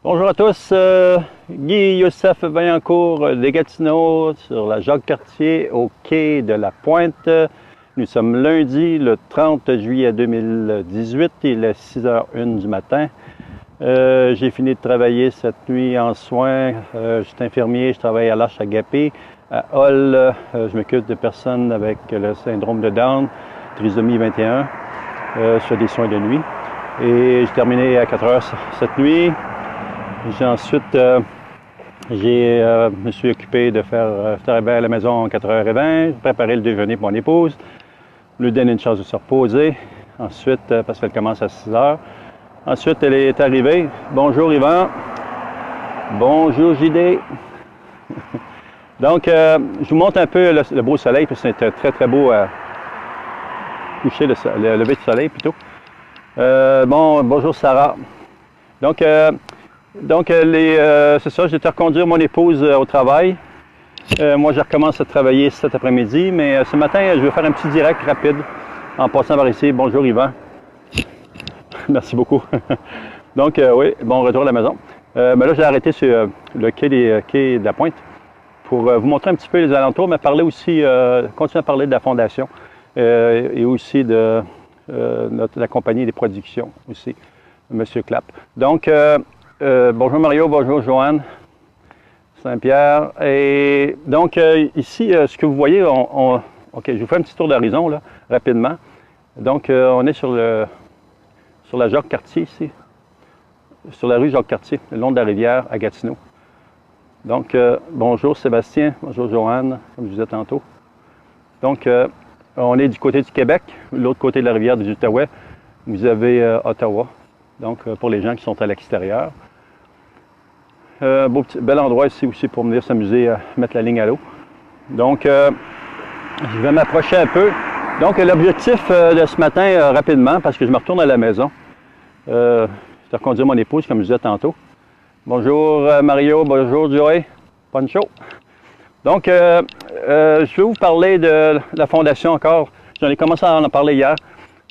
Bonjour à tous, Guy Youssef Vaillancourt des Gatineau sur la Jacques-Cartier au quai de la Pointe. Nous sommes lundi le 30 juillet 2018, il est 6h01 du matin. J'ai fini de travailler cette nuit en soins. Je suis infirmier, je travaille à l'Arche à Gapé. À Hall, je m'occupe de personnes avec le syndrome de Down, trisomie 21. Je fais des soins de nuit. Et j'ai terminé à 4h cette nuit. Ensuite, je me suis occupé de faire arriver à la maison à 4h20, préparer le déjeuner pour mon épouse, lui donner une chance de se reposer. Ensuite, parce qu'elle commence à 6h. Ensuite, elle est arrivée. Bonjour Yvan. Bonjour JD. Donc, je vous montre un peu le beau soleil, puis c'est un très beau coucher, le lever de soleil plutôt. Bonjour Sarah. Donc, c'est ça, j'ai été reconduire mon épouse au travail. Moi, je recommence à travailler cet après-midi, mais ce matin, je vais faire un petit direct rapide en passant par ici. Bonjour Yvan. Merci beaucoup. Donc, oui, bon retour à la maison. Mais là, j'ai arrêté sur le quai de la Pointe pour vous montrer un petit peu les alentours, mais parler aussi, continuer à parler de la fondation et aussi de la compagnie des productions aussi, M. Clapp. Donc, bonjour Mario, bonjour Joanne, Saint-Pierre. Et donc, ici, ce que vous voyez, OK, je vous fais un petit tour d'horizon, là, rapidement. Donc, on est sur la Jacques-Cartier, ici, sur la rue Jacques-Cartier, le long de la rivière à Gatineau. Donc, bonjour Sébastien, bonjour Joanne, comme je vous disais tantôt. Donc, on est du côté du Québec, l'autre côté de la rivière des Outaouais, vous avez Ottawa. Donc, pour les gens qui sont à l'extérieur. Bel endroit ici aussi pour venir s'amuser à mettre la ligne à l'eau. Donc, je vais m'approcher un peu. Donc, l'objectif de ce matin, rapidement, parce que je me retourne à la maison. Je vais reconduire mon épouse, comme je disais tantôt. Bonjour Mario, bonjour Joey, Poncho. Donc, je vais vous parler de la fondation encore. J'en ai commencé à en parler hier.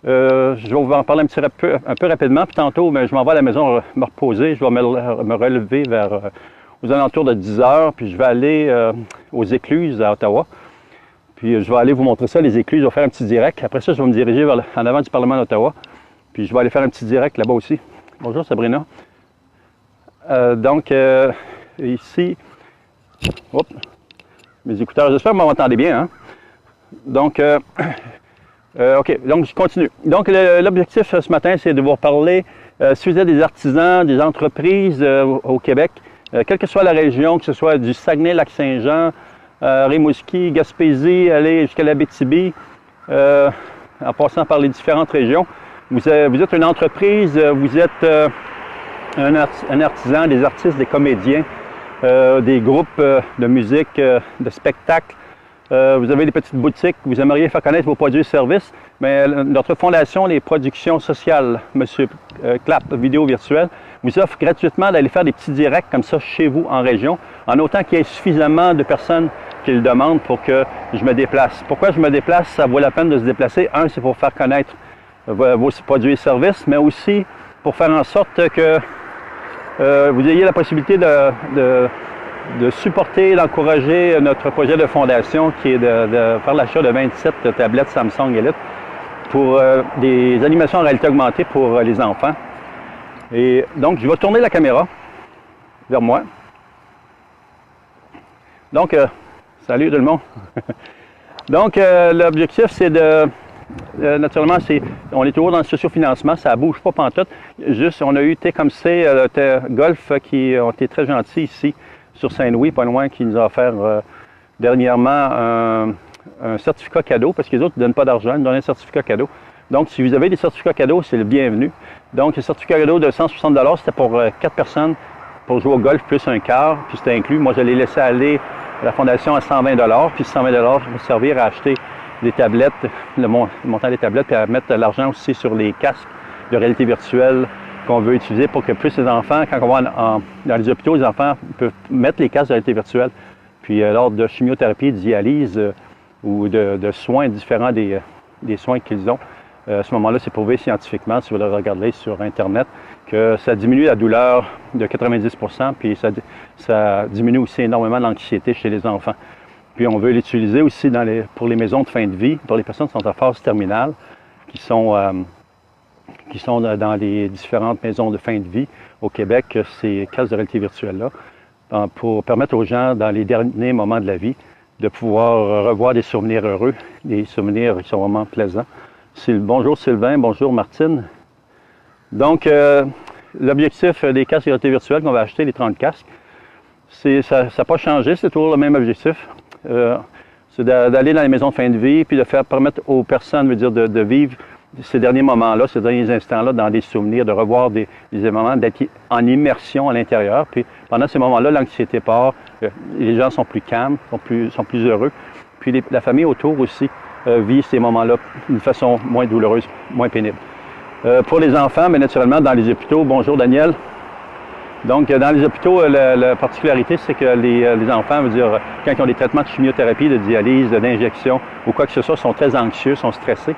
Je vais vous en parler un peu rapidement, puis tantôt, je m'en vais à la maison me reposer. Je vais me relever aux alentours de 10h, puis je vais aller aux Écluses à Ottawa. Puis je vais aller vous montrer ça, les Écluses. Je vais faire un petit direct. Après ça, je vais me diriger en avant du Parlement d'Ottawa. Puis je vais aller faire un petit direct là-bas aussi. Bonjour Sabrina. Donc, ici, mes écouteurs, j'espère que vous m'entendez bien. Hein? Donc, OK, donc je continue. Donc, l'objectif ce matin, c'est de vous parler, si vous êtes des artisans, des entreprises au Québec, quelle que soit la région, que ce soit du Saguenay-Lac-Saint-Jean, Rimouski, Gaspésie, aller jusqu'à l'Abitibi, en passant par les différentes régions. Vous êtes une entreprise, vous êtes un artisan, des artistes, des comédiens, des groupes de musique, de spectacles. Vous avez des petites boutiques, vous aimeriez faire connaître vos produits et services, mais notre fondation, les productions sociales, M. Clapp Vidéo Virtuelle, vous offre gratuitement d'aller faire des petits directs comme ça chez vous en région, en autant qu'il y ait suffisamment de personnes qui le demandent pour que je me déplace. Pourquoi je me déplace? Ça vaut la peine de se déplacer. Un, c'est pour faire connaître vos produits et services, mais aussi pour faire en sorte que vous ayez la possibilité de supporter, d'encourager notre projet de fondation qui est de faire l'achat de 27 tablettes Samsung Elite pour des animations en réalité augmentée pour les enfants. Et donc, je vais tourner la caméra vers moi. Donc, salut tout le monde. Donc, l'objectif, c'est naturellement, on est toujours dans le sociofinancement, ça ne bouge pas pantoute. Juste, on a eu TComC, Golf, qui ont été très gentils ici, sur Saint-Louis, pas loin, qui nous a offert dernièrement un certificat cadeau, parce que les autres ne donnent pas d'argent, ils nous donnent un certificat cadeau. Donc, si vous avez des certificats cadeaux, c'est le bienvenu. Donc, le certificat cadeau de 160 $, c'était pour 4 personnes pour jouer au golf, plus un quart, puis c'était inclus. Moi, je l'ai laissé aller à la fondation à 120 $, puis 120 $ va servir à acheter des tablettes, le montant des tablettes, puis à mettre l'argent aussi sur les casques de réalité virtuelle qu'on veut utiliser pour que plus les enfants, quand on va dans les hôpitaux, les enfants peuvent mettre les casques de réalité virtuelle. Puis lors de chimiothérapie, de dialyse ou de soins différents des soins qu'ils ont, À ce moment-là, c'est prouvé scientifiquement, si vous le regardez sur Internet, que ça diminue la douleur de 90 %, puis ça diminue aussi énormément l'anxiété chez les enfants. Puis on veut l'utiliser aussi pour les maisons de fin de vie, pour les personnes qui sont en phase terminale, qui sont dans les différentes maisons de fin de vie au Québec, ces cases de réalité virtuelle-là, pour permettre aux gens, dans les derniers moments de la vie, de pouvoir revoir des souvenirs heureux, des souvenirs qui sont vraiment plaisants. Bonjour Sylvain, bonjour Martine. Donc, l'objectif des casques de réalité virtuelle qu'on va acheter, les 30 casques, ça n'a pas changé, c'est toujours le même objectif. C'est d'aller dans les maisons de fin de vie, puis de permettre aux personnes, de vivre ces derniers moments-là, ces derniers instants-là, dans des souvenirs, de revoir des moments, d'être en immersion à l'intérieur. Puis pendant ces moments-là, l'anxiété part, les gens sont plus calmes, sont plus heureux. Puis la famille autour aussi vit ces moments-là d'une façon moins douloureuse, moins pénible. Pour les enfants, mais naturellement, dans les hôpitaux, bonjour Daniel. Donc, dans les hôpitaux, la particularité, c'est que les enfants, quand ils ont des traitements de chimiothérapie, de dialyse, d'injection ou quoi que ce soit, sont très anxieux, sont stressés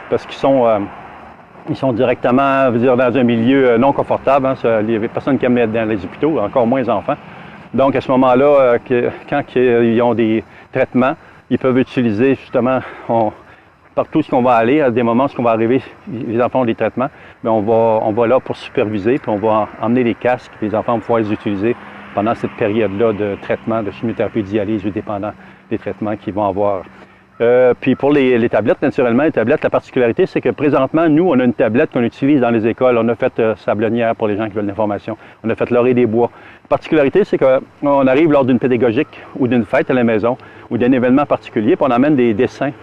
parce qu'ils sont directement, dans un milieu non confortable. Hein, il y a personne qui aime être dans les hôpitaux, encore moins les enfants. Donc, à ce moment-là, quand ils ont des traitements, ils peuvent utiliser justement, partout où on va aller, à des moments où on va arriver, les enfants ont des traitements, mais on va là pour superviser, puis on va emmener les casques, puis les enfants vont pouvoir les utiliser pendant cette période-là de traitement, de chimiothérapie, de dialyse, ou dépendant des traitements qu'ils vont avoir. Puis pour les tablettes, naturellement, la particularité, c'est que présentement, nous, on a une tablette qu'on utilise dans les écoles. On a fait Sablonnière pour les gens qui veulent l'information. On a fait Laurier des Bois. La particularité, c'est qu'on arrive lors d'une pédagogique ou d'une fête à la maison ou d'un événement particulier, puis on emmène des dessins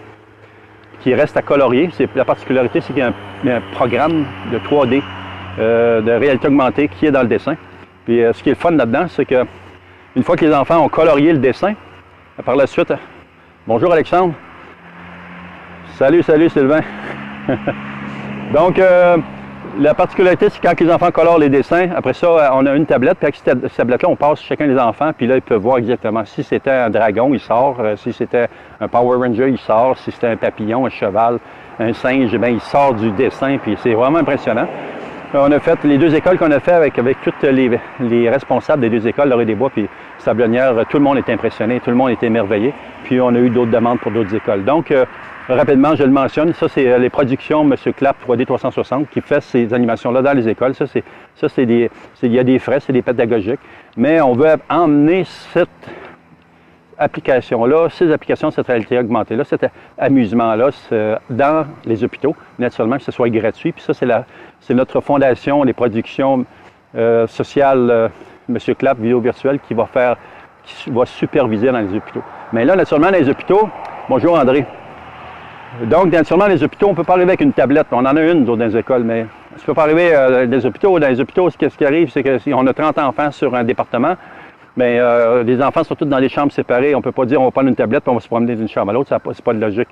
qui restent à colorier. La particularité, c'est qu'il y a un programme de 3D, de réalité augmentée qui est dans le dessin. Puis ce qui est le fun là-dedans, c'est que une fois que les enfants ont colorié le dessin, par la suite, bonjour Alexandre. Salut Sylvain. Donc, la particularité, c'est quand les enfants colorent les dessins, après ça, on a une tablette, puis avec cette tablette-là, on passe chacun des enfants, puis là, ils peuvent voir exactement si c'était un dragon, il sort, si c'était un Power Ranger, il sort, si c'était un papillon, un cheval, un singe, bien, il sort du dessin, puis c'est vraiment impressionnant. On a fait les deux écoles qu'on a fait avec tous les responsables des deux écoles, Laurier des Bois puis Sablonnière, tout le monde était impressionné, tout le monde était émerveillé. Puis on a eu d'autres demandes pour d'autres écoles. Donc, rapidement, je le mentionne, ça c'est les productions M. Clapp 3D 360 qui fait ces animations-là dans les écoles. Il y a des frais, c'est des pédagogiques. Mais on veut emmener cette application-là, ces applications, cette réalité augmentée-là, cet amusement-là dans les hôpitaux, naturellement que ce soit gratuit. Puis ça, c'est notre fondation, les productions sociales, M. Clapp, vidéo virtuelle, qui va superviser dans les hôpitaux. Mais là, naturellement, dans les hôpitaux, bonjour André. Donc, naturellement, dans les hôpitaux, on ne peut pas arriver avec une tablette. On en a une, dans les écoles, mais on ne peut pas arriver dans les hôpitaux. Dans les hôpitaux, ce qui arrive, c'est qu'on a 30 enfants sur un département. Mais les enfants sont tous dans des chambres séparées. On ne peut pas dire on va prendre une tablette et on va se promener d'une chambre à l'autre. C'est pas de logique.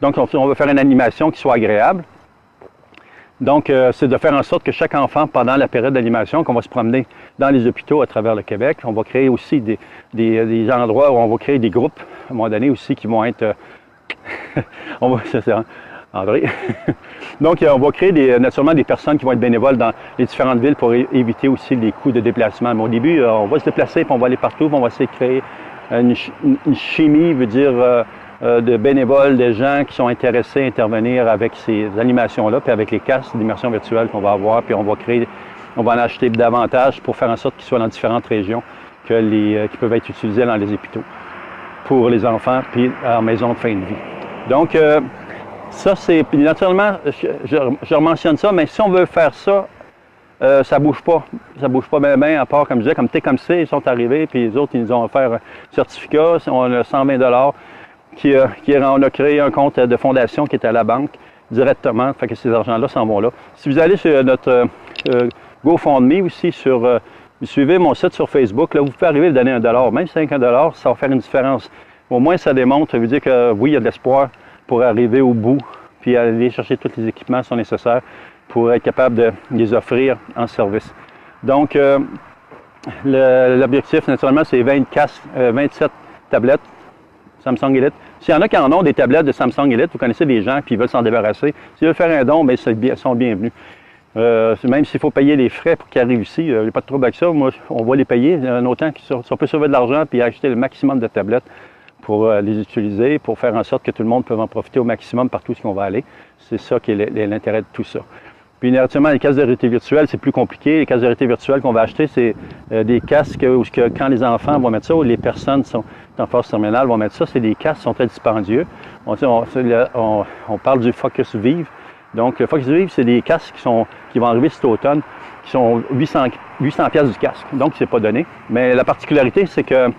Donc, on veut faire une animation qui soit agréable. Donc, c'est de faire en sorte que chaque enfant, pendant la période d'animation, qu'on va se promener dans les hôpitaux à travers le Québec, on va créer aussi des endroits où on va créer des groupes, à un moment donné aussi, qui vont être... c'est ça, André. Donc, on va créer naturellement des personnes qui vont être bénévoles dans les différentes villes pour éviter aussi les coûts de déplacement. Mais au début, on va se déplacer, puis on va aller partout, puis on va essayer de créer une chimie, de bénévoles, de gens qui sont intéressés à intervenir avec ces animations-là, puis avec les casques d'immersion virtuelle qu'on va avoir, puis on va en acheter davantage pour faire en sorte qu'ils soient dans différentes régions qui peuvent être utilisés dans les hôpitaux pour les enfants, puis en maison de fin de vie. Donc, ça, c'est... Naturellement, je mentionne ça, mais si on veut faire ça, ça bouge pas. Ça bouge pas bien, à part, comme je disais, comme TComC, ils sont arrivés, puis les autres, ils nous ont offert un certificat, on a 120 $, on a créé un compte de fondation qui est à la banque directement, fait que ces argents-là s'en vont là. Si vous allez sur notre GoFundMe aussi, vous suivez mon site sur Facebook, là, vous pouvez arriver à donner $1, même 5 $, ça va faire une différence. Au moins, ça démontre, ça veut dire que oui, il y a de l'espoir pour arriver au bout, puis aller chercher tous les équipements qui sont nécessaires pour être capable de les offrir en service. Donc, l'objectif, naturellement, c'est 27 tablettes, Samsung Elite. S'il y en a qui en ont des tablettes de Samsung Elite, vous connaissez des gens qui veulent s'en débarrasser. S'ils veulent faire un don, bien, ils sont bienvenus. Même s'il faut payer les frais pour qu'ils arrivent ici, il n'y a pas de trouble avec ça. Moi, on va les payer. Autant qu'on peut sauver de l'argent et acheter le maximum de tablettes pour les utiliser, pour faire en sorte que tout le monde peut en profiter au maximum partout où on va aller. C'est ça qui est l'intérêt de tout ça. Puis, naturellement, les casques de réalité virtuelle, c'est plus compliqué. Les casques de réalité virtuelle qu'on va acheter, c'est des casques où quand les enfants vont mettre ça, ou les personnes sont en phase terminale vont mettre ça, c'est des casques qui sont très dispendieux. On parle du Focus Vive. Donc, le Focus Vive, c'est des casques qui vont arriver cet automne, qui sont 800$ du casque. Donc, c'est pas donné. Mais la particularité, c'est que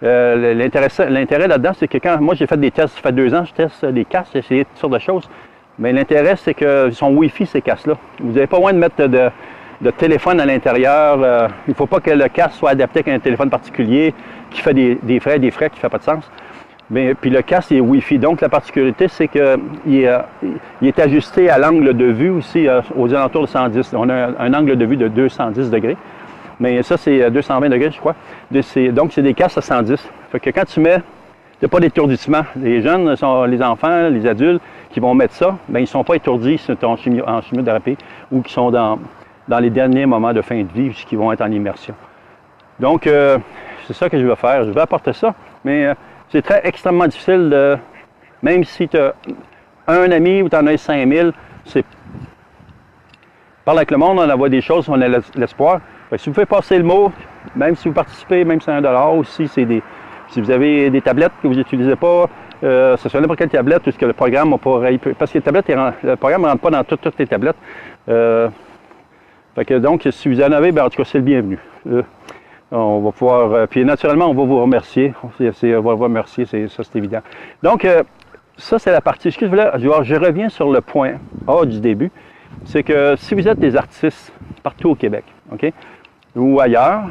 l'intérêt là-dedans, c'est que quand moi j'ai fait des tests, ça fait 2 ans, je teste des casques, j'ai essayé toutes sortes de choses. Mais l'intérêt, c'est qu'ils sont Wi-Fi, ces casques-là. Vous n'avez pas besoin de mettre de téléphone à l'intérieur. Il ne faut pas que le casque soit adapté avec un téléphone particulier qui fait des frais qui ne font pas de sens. Mais, puis le casque est Wi-Fi. Donc la particularité, c'est qu'il est ajusté à l'angle de vue aussi aux alentours de 110. On a un angle de vue de 210 degrés. Mais ça, c'est 220 degrés, je crois. Donc, c'est des casques à 110. Fait que quand tu mets, il n'y a pas d'étourdissement. Les jeunes, les enfants, les adultes qui vont mettre ça, bien, ils ne sont pas étourdis en chimiothérapie ou qui sont dans les derniers moments de fin de vie, qui vont être en immersion. Donc, c'est ça que je vais faire. Je vais apporter ça, mais c'est extrêmement difficile même si tu as un ami ou tu en as 5000, parle avec le monde, on envoie des choses, on a l'espoir. Si vous faites passer le mot, même si vous participez, même si c'est $1, ou si vous avez des tablettes que vous n'utilisez pas, ce soit n'importe quelle tablette, puisque le programme n'a pas... Parce que le programme ne rentre pas dans toutes les tablettes. Donc, si vous en avez, bien, en tout cas, c'est le bienvenu. On va pouvoir... puis naturellement, on va vous remercier. On va vous remercier, ça c'est évident. Donc, ça c'est la partie... Ce que je reviens sur le point A du début. C'est que si vous êtes des artistes partout au Québec, OK, ou ailleurs,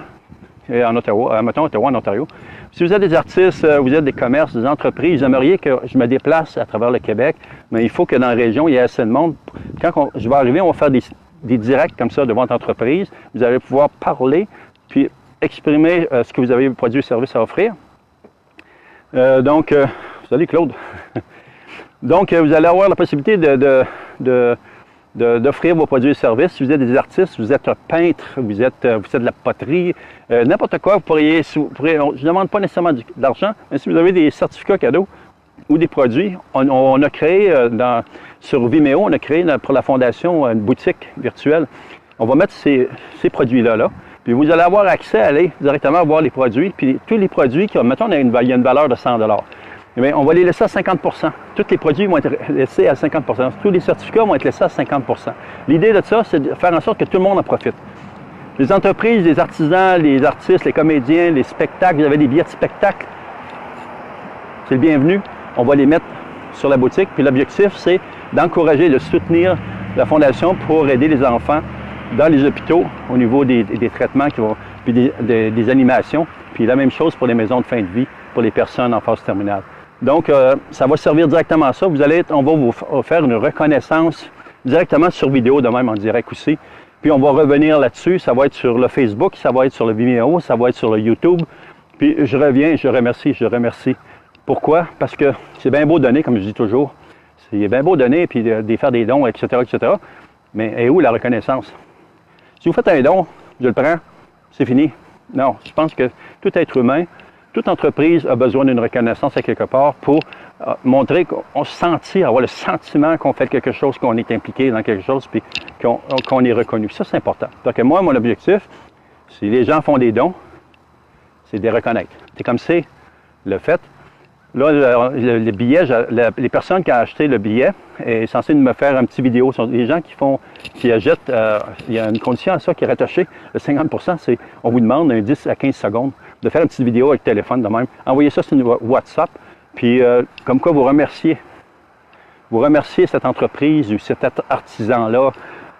en Ottawa, mettons Ottawa, en Ontario, si vous êtes des artistes, vous êtes des commerces, des entreprises, vous aimeriez que je me déplace à travers le Québec, mais il faut que dans la région, il y ait assez de monde. Quand je vais arriver, on va faire des directs comme ça de votre entreprise. Vous allez pouvoir parler, puis exprimer ce que vous avez produit et service à offrir. Salut Claude. Donc, vous allez avoir la possibilité d'offrir vos produits et services. Si vous êtes des artistes, vous êtes peintre, vous êtes de la poterie, n'importe quoi, je ne demande pas nécessairement d'argent, mais si vous avez des certificats cadeaux ou des produits, on a créé sur Vimeo, on a créé pour la Fondation une boutique virtuelle. On va mettre ces produits-là, puis vous allez avoir accès à aller directement voir les produits, puis tous les produits, mettons, il y a une valeur de 100 $. Eh bien, on va les laisser à 50 %. Tous les produits vont être laissés à 50 %. Tous les certificats vont être laissés à 50 %. L'idée de ça, c'est de faire en sorte que tout le monde en profite. Les entreprises, les artisans, les artistes, les comédiens, les spectacles, vous avez des billets de spectacle, c'est le bienvenu. On va les mettre sur la boutique. Puis l'objectif, c'est d'encourager, de soutenir la Fondation pour aider les enfants dans les hôpitaux au niveau des traitements puis des animations. Puis la même chose pour les maisons de fin de vie, pour les personnes en phase terminale. Donc, ça va servir directement à ça. On va vous faire une reconnaissance directement sur vidéo, de même en direct aussi. Puis on va revenir là-dessus. Ça va être sur le Facebook, ça va être sur le Vimeo, ça va être sur le YouTube. Puis je reviens, je remercie. Pourquoi? Parce que c'est bien beau donner, comme je dis toujours. C'est bien beau donner, puis de faire des dons, etc., etc. Mais est où la reconnaissance? Si vous faites un don, je le prends, c'est fini. Non, je pense que tout être humain, toute entreprise a besoin d'une reconnaissance à quelque part pour montrer qu'on se sentit, avoir le sentiment qu'on fait quelque chose, qu'on est impliqué dans quelque chose, puis qu'on est reconnu. Ça, c'est important. Donc, moi, mon objectif, si les gens font des dons, c'est de les reconnaître. C'est comme c'est le fait. Là, le billet, les personnes qui ont acheté le billet est censé me faire un petit vidéo. Ce sont des gens qui achètent, il y a une condition à ça qui est rattachée. Le 50 %, c'est, on vous demande un 10 à 15 secondes de faire une petite vidéo avec le téléphone de même. Envoyez ça sur une WhatsApp, puis comme quoi vous remerciez. Vous remerciez cette entreprise ou cet artisan-là,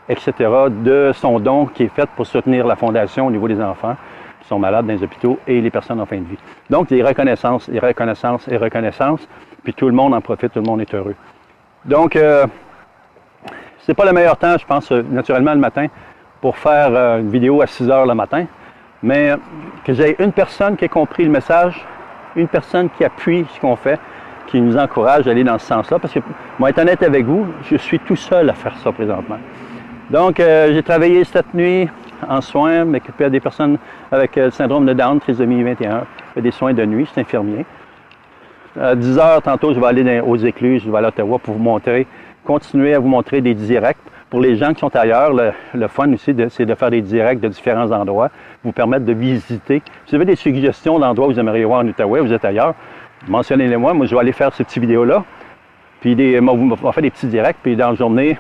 etc., de son don qui est fait pour soutenir la Fondation au niveau des enfants qui sont malades dans les hôpitaux et les personnes en fin de vie. Donc, des reconnaissances, puis tout le monde en profite, tout le monde est heureux. Donc, c'est pas le meilleur temps, je pense, naturellement, le matin, pour faire une vidéo à 6 heures le matin, mais que j'ai une personne qui ait compris le message, une personne qui appuie ce qu'on fait, qui nous encourage à aller dans ce sens-là. Parce que, moi, être honnête avec vous, je suis tout seul à faire ça présentement. Donc, j'ai travaillé cette nuit en soins, m'occuper à des personnes avec le syndrome de Down, trisomie 21, des soins de nuit, je suis infirmier. À 10 heures, tantôt, je vais aller aux Écluses, je vais aller à Ottawa pour vous montrer, continuer à vous montrer des directs. Pour les gens qui sont ailleurs, le fun aussi, c'est de faire des directs de différents endroits, vous permettre de visiter. Si vous avez des suggestions d'endroits où vous aimeriez voir en Outaouais, vous êtes ailleurs, mentionnez-les-moi. Moi, je vais aller faire ces petites vidéos-là. Puis, on va faire des petits directs, puis dans la journée,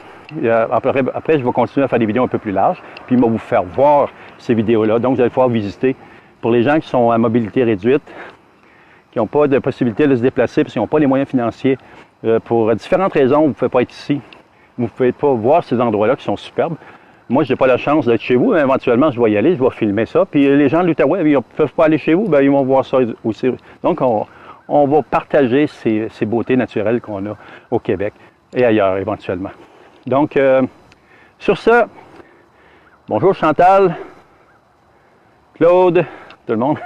après, je vais continuer à faire des vidéos un peu plus larges, puis je vais vous faire voir ces vidéos-là. Donc, vous allez pouvoir visiter. Pour les gens qui sont à mobilité réduite, qui n'ont pas de possibilité de se déplacer parce qu'ils n'ont pas les moyens financiers, pour différentes raisons, vous ne pouvez pas être ici. Vous ne pouvez pas voir ces endroits-là qui sont superbes. Moi, je n'ai pas la chance d'être chez vous, mais éventuellement, je vais y aller, je vais filmer ça. Puis les gens de l'Outaouais, ils ne peuvent pas aller chez vous, bien, ils vont voir ça aussi. Donc, on va partager ces beautés naturelles qu'on a au Québec et ailleurs, éventuellement. Donc, sur ce, bonjour Chantal, Claude, tout le monde.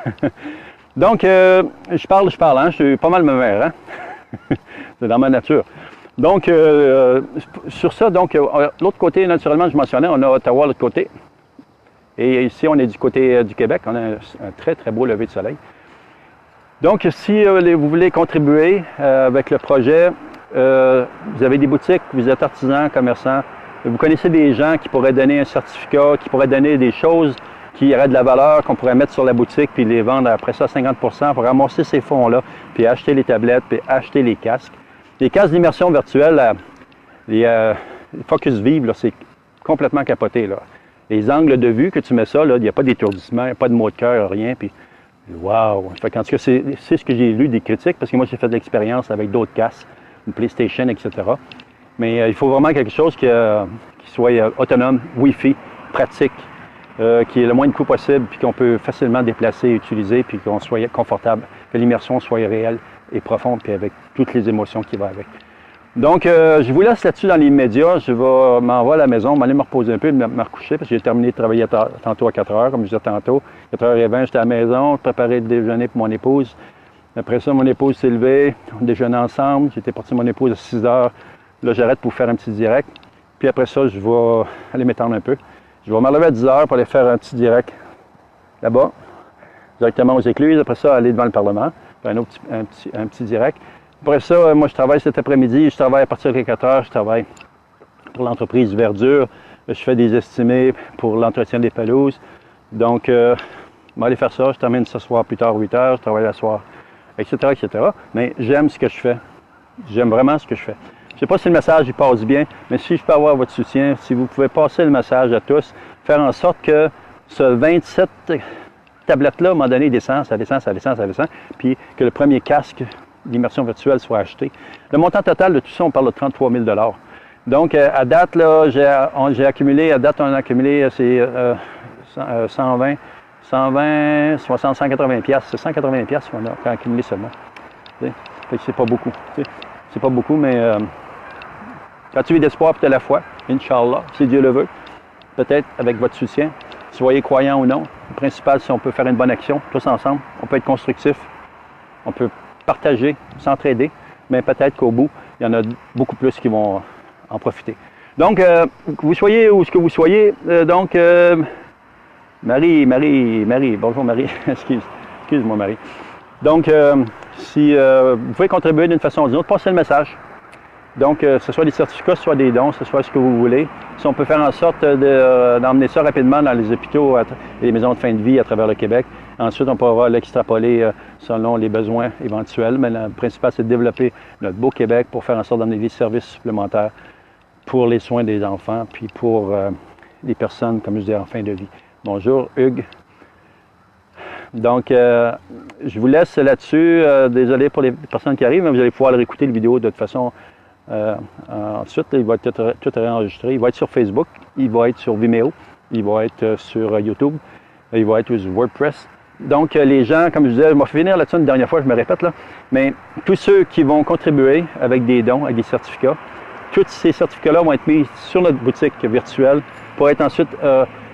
Donc, je parle, hein, je suis pas mal ma mère, hein? C'est dans ma nature. Donc, sur ça, donc, l'autre côté, naturellement, je mentionnais, on a Ottawa de l'autre côté. Et ici, on est du côté du Québec. On a un très, très beau lever de soleil. Donc, si vous voulez contribuer avec le projet, vous avez des boutiques, vous êtes artisans, commerçants, vous connaissez des gens qui pourraient donner un certificat, qui pourraient donner des choses qui auraient de la valeur, qu'on pourrait mettre sur la boutique, puis les vendre après ça 50 pour ramasser ces fonds-là, puis acheter les tablettes, puis acheter les casques. Les casques d'immersion virtuelle, les Focus Vive, c'est complètement capoté, là. Les angles de vue que tu mets ça, il n'y a pas d'étourdissement, il n'y a pas de mot de cœur, rien, puis wow! Fait qu'en tout cas, c'est ce que j'ai lu des critiques, parce que moi, j'ai fait de l'expérience avec d'autres casques, une PlayStation, etc. Mais il faut vraiment quelque chose qui soit autonome, Wi-Fi, pratique, qui est le moins de coût possible, puis qu'on peut facilement déplacer et utiliser, puis qu'on soit confortable, que l'immersion soit réelle et profonde, puis avec toutes les émotions qui vont avec. Donc, je vous laisse là-dessus dans les médias. Je vais m'en vais à la maison, m'aller me reposer un peu, me recoucher, parce que j'ai terminé de travailler tantôt à 4 heures, comme je disais tantôt. 4h20, j'étais à la maison, je préparais le déjeuner pour mon épouse. Après ça, mon épouse s'est levée, on déjeunait ensemble. J'étais parti de mon épouse à 6 heures. Là, j'arrête pour faire un petit direct. Puis après ça, je vais aller m'étendre un peu. Je vais me lever à 10 heures pour aller faire un petit direct là-bas, directement aux Écluses. Après ça, aller devant le Parlement, faire un petit direct. Après ça, moi, je travaille cet après-midi. Je travaille à partir de 4 heures. Je travaille pour l'entreprise Verdure. Je fais des estimés pour l'entretien des pelouses. Donc, je vais aller faire ça. Je termine ce soir plus tard, 8 heures. Je travaille le soir, etc., etc. Mais j'aime ce que je fais. J'aime vraiment ce que je fais. Je ne sais pas si le message il passe bien, mais si je peux avoir votre soutien, si vous pouvez passer le message à tous, faire en sorte que ce 27 tablettes-là, à un moment donné, descend, ça descend, ça descend, ça descend, puis que le premier casque d'immersion virtuelle soit acheté. Le montant total de tout ça, on parle de 33 000 $. Donc, à date, là, j'ai accumulé, à date, on a accumulé, c'est 120, 60, 180 piastres. C'est 180 piastres qu'on a accumulé seulement. Fait que c'est pas beaucoup. C'est pas beaucoup, mais quand tu es d'espoir et de la foi, Inch'Allah, si Dieu le veut, peut-être avec votre soutien, soyez croyants ou non, le principal, c'est on peut faire une bonne action, tous ensemble, on peut être constructif, on peut partager, s'entraider, mais peut-être qu'au bout, il y en a beaucoup plus qui vont en profiter. Donc, vous soyez où ce que vous soyez, Marie, bonjour Marie, excuse-moi Marie. Donc, si vous pouvez contribuer d'une façon ou d'une autre, passez le message. Donc, ce soit des certificats, ce soit des dons, ce soit ce que vous voulez. Si on peut faire en sorte d'emmener ça rapidement dans les hôpitaux et les maisons de fin de vie à travers le Québec. Ensuite, on pourra l'extrapoler selon les besoins éventuels. Mais le principal, c'est de développer notre beau Québec pour faire en sorte d'amener des services supplémentaires pour les soins des enfants, puis pour les personnes, comme je dis, en fin de vie. Bonjour, Hugues. Donc, je vous laisse là-dessus. Désolé pour les personnes qui arrivent, mais vous allez pouvoir réécouter la vidéo de toute façon. Ensuite, il va être tout réenregistré. Il va être sur Facebook, il va être sur Vimeo, il va être sur YouTube, il va être sur WordPress. Donc, les gens, comme je disais, je vais finir là-dessus une dernière fois, je me répète là, mais tous ceux qui vont contribuer avec des dons, avec des certificats, tous ces certificats-là vont être mis sur notre boutique virtuelle pour être ensuite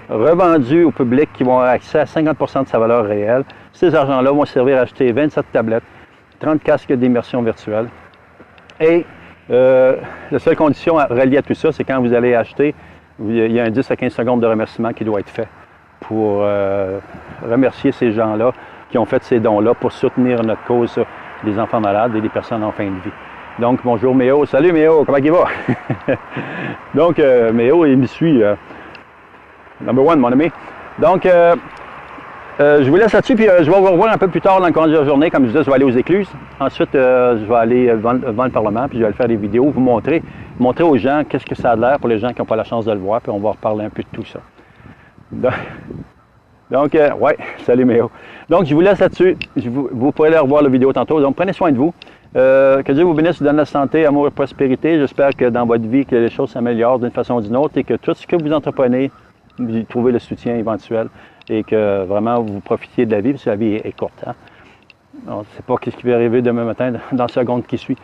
revendus au public qui vont avoir accès à 50% de sa valeur réelle. Ces argents-là vont servir à acheter 27 tablettes, 30 casques d'immersion virtuelle. Et la seule condition reliée à tout ça, c'est quand vous allez acheter, il y a un 10 à 15 secondes de remerciement qui doit être fait pour remercier ces gens-là qui ont fait ces dons-là pour soutenir notre cause des enfants malades et des personnes en fin de vie. Donc, bonjour Méo. Salut Méo, comment il va? Donc, Méo, il me suit. Number one, mon ami. Donc, je vous laisse là-dessus, puis je vais vous revoir un peu plus tard dans le cours de la journée. Comme je disais, je vais aller aux écluses. Ensuite, je vais aller devant le Parlement, puis je vais faire des vidéos, vous montrer aux gens qu'est-ce que ça a l'air pour les gens qui n'ont pas la chance de le voir, puis on va reparler un peu de tout ça. Donc, ouais, salut Méo. Donc, je vous laisse là-dessus. Vous pourrez aller revoir la vidéo tantôt. Donc, prenez soin de vous. Que Dieu vous bénisse, vous donne la santé, amour et prospérité. J'espère que dans votre vie, que les choses s'améliorent d'une façon ou d'une autre et que tout ce que vous entreprenez, vous trouvez le soutien éventuel et que vraiment vous profitiez de la vie, parce que la vie est courte. Hein? On ne sait pas ce qui va arriver demain matin dans la seconde qui suit.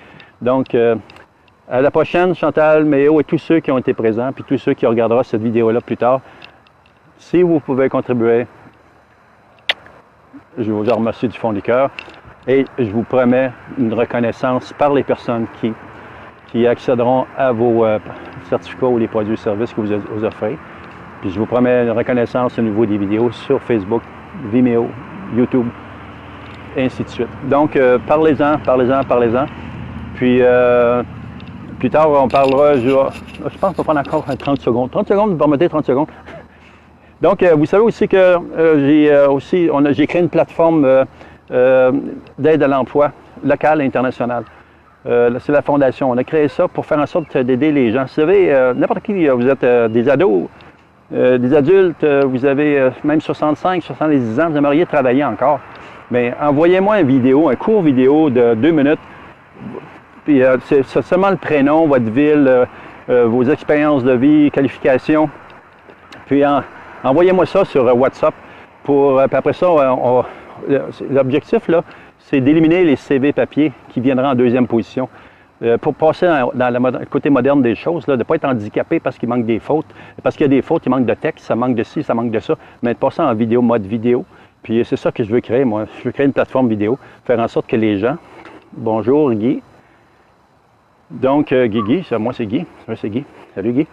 Donc, à la prochaine, Chantal, Méo et tous ceux qui ont été présents, puis tous ceux qui regarderont cette vidéo-là plus tard. Si vous pouvez contribuer, je vous en remercie du fond du cœur et je vous promets une reconnaissance par les personnes qui accéderont à vos certificats ou les produits et services que vous offrez. Puis je vous promets une reconnaissance au niveau des vidéos sur Facebook, Vimeo, YouTube, et ainsi de suite. Donc, parlez-en. Puis, plus tard, on parlera, je pense qu'on va prendre encore 30 secondes. 30 secondes, vous permettez 30 secondes? Donc, vous savez aussi que j'ai créé une plateforme d'aide à l'emploi locale et internationale. C'est la Fondation. On a créé ça pour faire en sorte d'aider les gens. Vous savez, n'importe qui, vous êtes des ados, des adultes, vous avez même 65, 70 ans, vous aimeriez travailler encore. Mais envoyez-moi une vidéo, un court vidéo de 2 minutes. Puis c'est seulement le prénom, votre ville, vos expériences de vie, qualifications. Puis envoyez-moi ça sur WhatsApp. Puis après ça, l'objectif, là, c'est d'éliminer les CV papier qui viendraient en deuxième position. Pour passer dans le côté moderne des choses, là, de ne pas être handicapé parce qu'il manque des fautes. Parce qu'il y a des fautes, il manque de texte, ça manque de ci, ça manque de ça. Mais de passer en vidéo, mode vidéo. Puis c'est ça que je veux créer, moi. Je veux créer une plateforme vidéo, faire en sorte que les gens... Bonjour, Guy. Donc, Guy, moi c'est Guy. C'est Guy. Salut, Guy.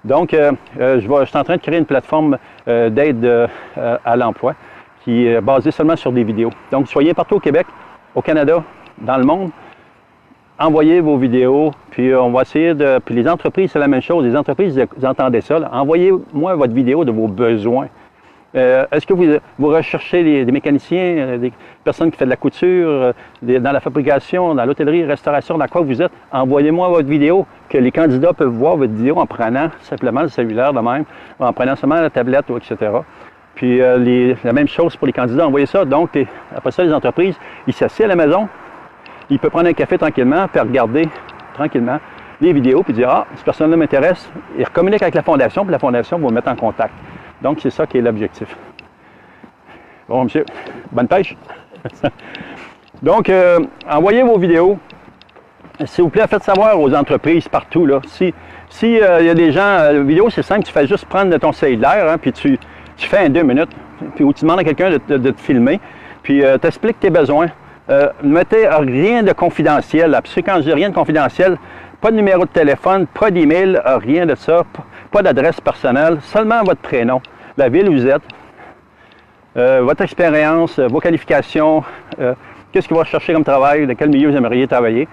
Donc, je suis en train de créer une plateforme d'aide à l'emploi qui est basée seulement sur des vidéos. Donc, soyez partout au Québec, au Canada, dans le monde. Envoyez vos vidéos, puis on va essayer de... Puis les entreprises, c'est la même chose. Les entreprises, vous entendez ça. Envoyez-moi votre vidéo de vos besoins. Est-ce que vous recherchez des mécaniciens, des personnes qui font de la couture, dans la fabrication, dans l'hôtellerie, restauration, dans quoi vous êtes? Envoyez-moi votre vidéo, que les candidats peuvent voir votre vidéo en prenant simplement le cellulaire de même, en prenant seulement la tablette, etc. Puis la même chose pour les candidats, envoyez ça. Donc, après ça, les entreprises, ils s'assiedent à la maison, ils peuvent prendre un café tranquillement, puis regarder tranquillement les vidéos, puis dire « Ah, cette personne-là m'intéresse ». Ils communiquent avec la Fondation, puis la Fondation va vous mettre en contact. Donc, c'est ça qui est l'objectif. Bon, monsieur, bonne pêche. Donc, envoyez vos vidéos. S'il vous plaît, faites savoir aux entreprises partout, là. Si y a des gens, la vidéo, c'est simple, tu fais juste prendre ton cellulaire, hein, puis tu fais en 2 minutes, puis où tu demandes à quelqu'un de te filmer, puis t'expliques tes besoins. Mettez rien de confidentiel. Parce que quand je dis rien de confidentiel, pas de numéro de téléphone, pas d'email, rien de ça, pas d'adresse personnelle, seulement votre prénom, la ville où vous êtes, votre expérience, vos qualifications, qu'est-ce que vous recherchez comme travail, dans quel milieu vous aimeriez travailler.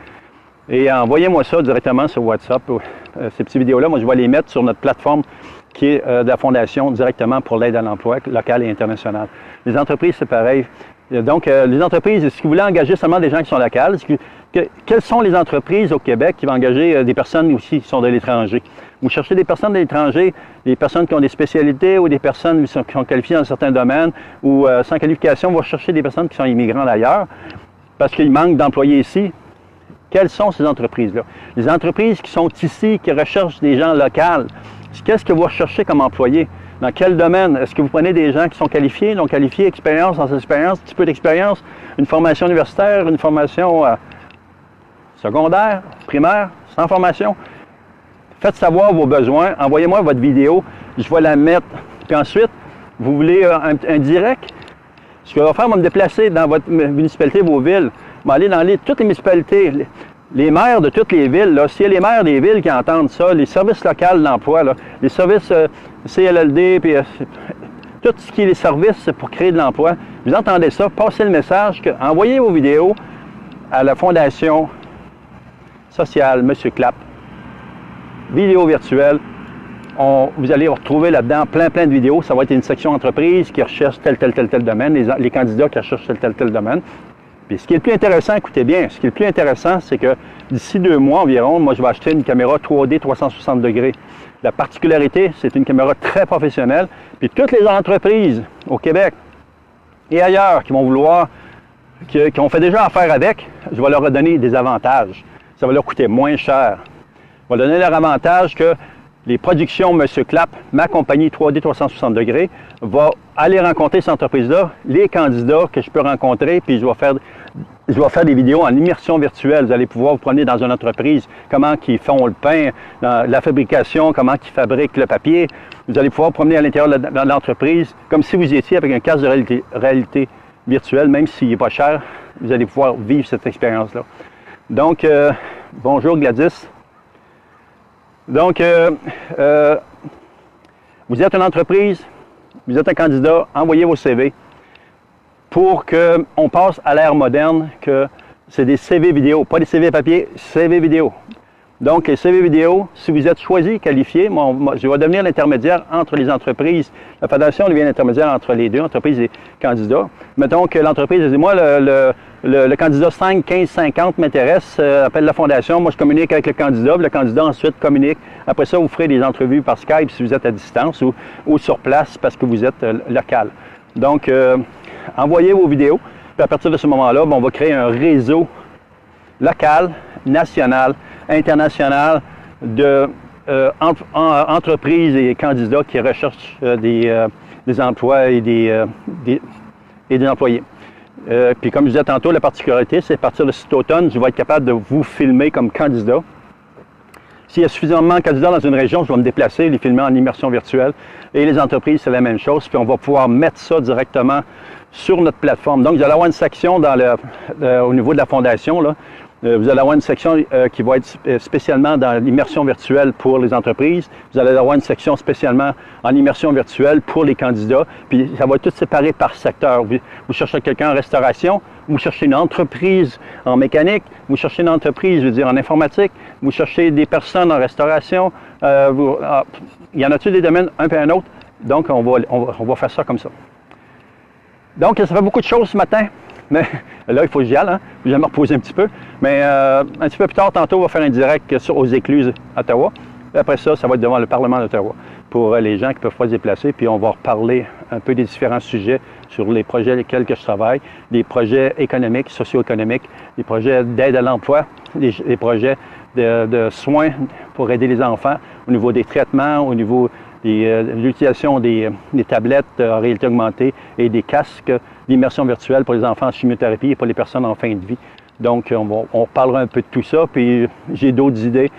Et envoyez-moi ça directement sur WhatsApp. Ces petites vidéos-là, moi je vais les mettre sur notre plateforme qui est de la Fondation directement pour l'aide à l'emploi local et international. Les entreprises, c'est pareil. Donc, les entreprises, si vous voulez engager seulement des gens qui sont locales, quelles sont les entreprises au Québec qui vont engager des personnes aussi qui sont de l'étranger? Vous cherchez des personnes de l'étranger, des personnes qui ont des spécialités ou des personnes qui sont qualifiées dans certains domaines ou sans qualification, vous cherchez des personnes qui sont immigrants d'ailleurs parce qu'il manque d'employés ici. Quelles sont ces entreprises-là? Les entreprises qui sont ici, qui recherchent des gens locaux, qu'est-ce que vous recherchez comme employés? Dans quel domaine? Est-ce que vous prenez des gens qui sont qualifiés, non qualifiés, expérience, sans expérience, un petit peu d'expérience, une formation universitaire, une formation secondaire, primaire, sans formation? Faites savoir vos besoins, envoyez-moi votre vidéo, je vais la mettre Puis ensuite, vous voulez un direct. Ce que je vais faire, je vais me déplacer dans votre municipalité, vos villes. Je vais aller dans toutes les municipalités, les maires de toutes les villes. S'il y a les maires des villes qui entendent ça, les services locaux d'emploi, les services CLLD, puis tout ce qui est les services pour créer de l'emploi, vous entendez ça, passez le message, envoyez vos vidéos à la Fondation sociale M. Clapp. Vidéo virtuelle. Vous allez retrouver là-dedans plein de vidéos. Ça va être une section entreprise qui recherche tel domaine, les candidats qui recherchent tel domaine. Puis ce qui est le plus intéressant, écoutez bien, ce qui est le plus intéressant, c'est que d'ici 2 mois environ, moi je vais acheter une caméra 3D 360 degrés. La particularité, c'est une caméra très professionnelle. Puis toutes les entreprises au Québec et ailleurs qui vont vouloir, qui ont fait déjà affaire avec, je vais leur donner des avantages. Ça va leur coûter moins cher. Je vais donner leur avantage que les productions M. Clapp, ma compagnie 3D 360 degrés, va aller rencontrer cette entreprise-là, les candidats que je peux rencontrer, puis je vais faire des vidéos en immersion virtuelle. Vous allez pouvoir vous promener dans une entreprise, comment ils font le pain, dans la fabrication, comment ils fabriquent le papier. Vous allez pouvoir vous promener à l'intérieur de l'entreprise, comme si vous y étiez avec un casque de réalité virtuelle, même s'il n'est pas cher, vous allez pouvoir vivre cette expérience-là. Donc, bonjour Gladys. Donc, vous êtes une entreprise, vous êtes un candidat, envoyez vos CV pour qu'on passe à l'ère moderne, que c'est des CV vidéo, pas des CV papier, CV vidéo. Donc, les CV vidéo, si vous êtes choisi, qualifié, je vais devenir l'intermédiaire entre les entreprises. La Fondation devient l'intermédiaire entre les deux, entreprises et candidats. Mettons que l'entreprise dit, moi, le candidat 5, 15, 50 m'intéresse, appelle la Fondation, moi je communique avec le candidat ensuite communique. Après ça, vous ferez des entrevues par Skype si vous êtes à distance ou sur place parce que vous êtes local. Donc, envoyez vos vidéos, puis à partir de ce moment-là, on va créer un réseau local, national, international de entreprises et candidats qui recherchent des emplois et des employés. Puis comme je disais tantôt, la particularité, c'est à partir de cet automne, je vais être capable de vous filmer comme candidat. S'il y a suffisamment de candidats dans une région, je vais me déplacer, les filmer en immersion virtuelle. Et les entreprises, c'est la même chose. Puis on va pouvoir mettre ça directement sur notre plateforme. Donc, vous allez avoir une section au niveau de la Fondation, là. Vous allez avoir une section qui va être spécialement dans l'immersion virtuelle pour les entreprises. Vous allez avoir une section spécialement en immersion virtuelle pour les candidats. Puis ça va être tout séparé par secteur. Vous cherchez quelqu'un en restauration, vous cherchez une entreprise en mécanique, vous cherchez une entreprise, je veux dire, en informatique, vous cherchez des personnes en restauration. Il y en a-t-il des domaines, un puis un autre? Donc, on va faire ça comme ça. Donc, ça fait beaucoup de choses ce matin. Mais là, il faut que j'y aille, hein? Je vais me reposer un petit peu. Mais un petit peu plus tard, tantôt, on va faire un direct aux Écluses à Ottawa. Et après ça, ça va être devant le Parlement d'Ottawa pour les gens qui ne peuvent pas se déplacer. Puis on va reparler un peu des différents sujets sur les projets lesquels je travaille, des projets économiques, socio-économiques, des projets d'aide à l'emploi, des projets de soins pour aider les enfants au niveau des traitements, au niveau de l'utilisation des tablettes en réalité augmentée et des casques d'immersion virtuelle pour les enfants en chimiothérapie et pour les personnes en fin de vie. Donc, on parlera un peu de tout ça, puis j'ai d'autres idées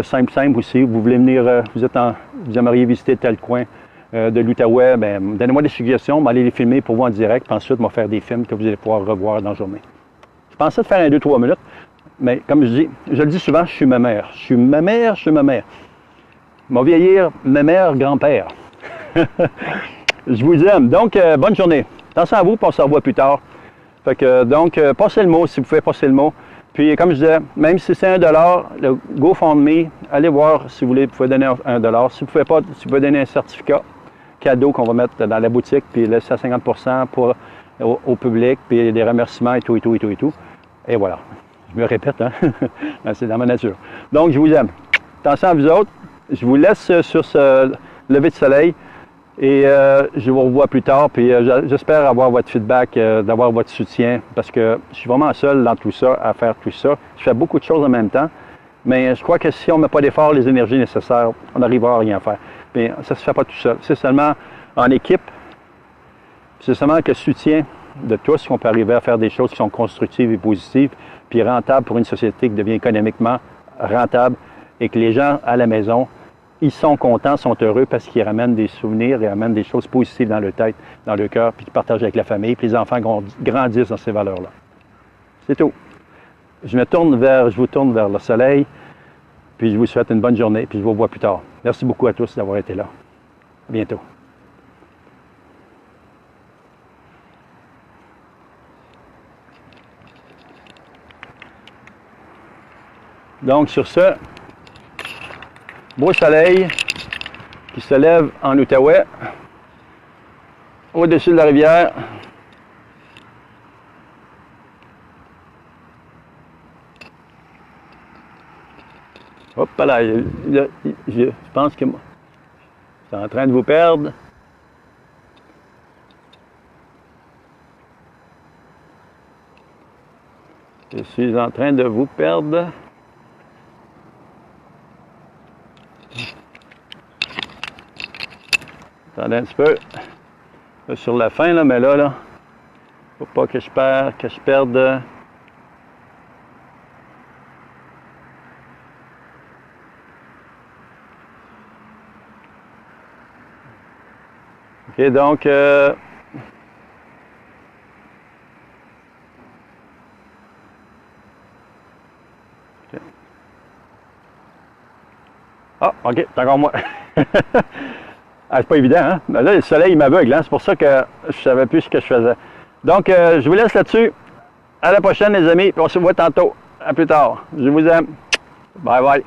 simples aussi. Vous voulez venir, vous aimeriez visiter tel coin de l'Outaouais, bien, donnez-moi des suggestions, allez les filmer pour vous en direct, puis ensuite, on va faire des films que vous allez pouvoir revoir dans la journée. Je pensais de faire un 2-3 minutes, mais comme je le dis souvent, je suis ma mère. Je suis ma mère. Mon vieillir, ma mère, grand-père. Je vous aime. Donc, bonne journée. Attention à vous, puis on se revoit plus tard. Fait que, donc, passez le mot si vous pouvez passer le mot. Puis, comme je disais, même si c'est $1, le GoFundMe, allez voir si vous voulez, vous pouvez donner $1. Si vous ne pouvez pas, si vous pouvez donner un certificat cadeau qu'on va mettre dans la boutique, puis laisser à 50% au public, puis des remerciements et tout. Et voilà. Je me répète, hein? C'est dans ma nature. Donc, je vous aime. Attention à vous autres. Je vous laisse sur ce lever de soleil. Et je vous revois plus tard, puis j'espère avoir votre feedback, d'avoir votre soutien, parce que je suis vraiment seul dans tout ça, à faire tout ça. Je fais beaucoup de choses en même temps, mais je crois que si on ne met pas d'efforts, les énergies nécessaires, on n'arrivera à rien faire. Mais ça ne se fait pas tout seul. C'est seulement en équipe, c'est seulement avec le soutien de tous qu'on peut arriver à faire des choses qui sont constructives et positives, puis rentables pour une société qui devient économiquement rentable et que les gens à la maison ils sont contents, sont heureux parce qu'ils ramènent des souvenirs, ils ramènent des choses positives dans leur tête, dans leur cœur, puis ils partagent avec la famille, puis les enfants grandissent dans ces valeurs-là. C'est tout. Je vous tourne vers le soleil, puis je vous souhaite une bonne journée, puis je vous revois plus tard. Merci beaucoup à tous d'avoir été là. À bientôt. Donc, sur ce, beau soleil qui se lève en Outaouais, au-dessus de la rivière. Hop là, je pense que je suis en train de vous perdre. Je suis en train de vous perdre. Attendez un petit peu. Là, sur la fin, là, mais là, faut pas que je perde. OK, donc, ah, OK, c'est encore moi. Ah, c'est pas évident, hein? Là, le soleil m'aveugle, hein? C'est pour ça que je savais plus ce que je faisais. Donc, je vous laisse là-dessus. À la prochaine, les amis. On se voit tantôt. À plus tard. Je vous aime. Bye bye.